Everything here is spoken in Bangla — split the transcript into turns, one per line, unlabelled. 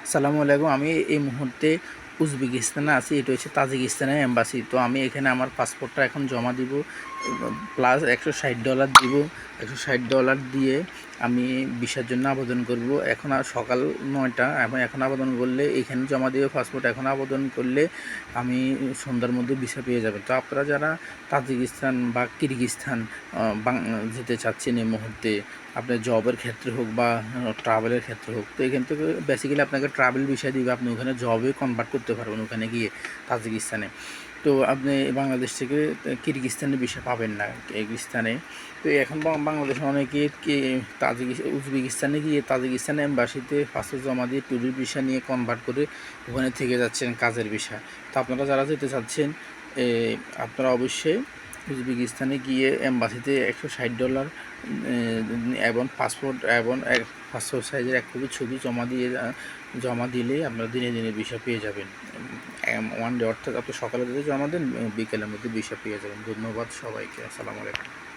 আসসালামু আলাইকুম। আমি এই মুহূর্তে উজবেকিস্তানে আছি। এটা হচ্ছে তাজিকিস্তানের এম্বাসি। তো আমি এখানে আমার পাসপোর্টটা এখন জমা দিব, প্লাস $160 দিব। $160 দিয়ে আমি ভিসার জন্য আবেদন করব। এখন আর সকাল 9টা, এবং এখন আবেদন করলে এখানে জমা দিয়ে পাসপোর্ট এখন আবেদন করলে আমি সন্ধ্যার মধ্যে ভিসা পেয়ে যাবেন। তো আপনারা যারা তাজিকিস্তান বা কিরগিজস্তান যেতে চাচ্ছেন এই মুহূর্তে, আপনার জবের ক্ষেত্রে হোক বা ট্রাভেলের ক্ষেত্রে হোক, তো এখান থেকে বেসিক্যালি আপনাকে ট্রাভেল ভিসা দিবে। আপনি ওখানে জবে কনভার্ট করতে পারবেন ওখানে গিয়ে তাজিকিস্তানে। তো আপনি বাংলাদেশ থেকে কিরগিজস্তানে ভিসা পাবেন না কিরগিজস্তানে। তো এখন বাংলাদেশে অনেকে উজবেকিস্তানে গিয়ে তাজিকিস্তান এম্বাসিতে পাসপোর্ট জমা দিয়ে ট্যুরিস্ট ভিসা নিয়ে কনভার্ট করে ওখানে থেকে যাচ্ছেন কাজের ভিসা। তো আপনারা যারা যেতে চাচ্ছেন, আপনারা অবশ্যই উজবেকিস্তানে গিয়ে এম্বাসিতে $160 এবং পাসপোর্ট এবং পাসপোর্ট সাইজের এক কপি ছবি জমা দিলেই আপনারা দিনে দিনে ভিসা পেয়ে যাবেন। ওয়ান ডে, অর্থাৎ আপনি সকালে যদি জমা দেন, বিকেলের মধ্যে ভিসা পেয়ে যাবেন। ধন্যবাদ সবাইকে। আসসালামু আলাইকুম।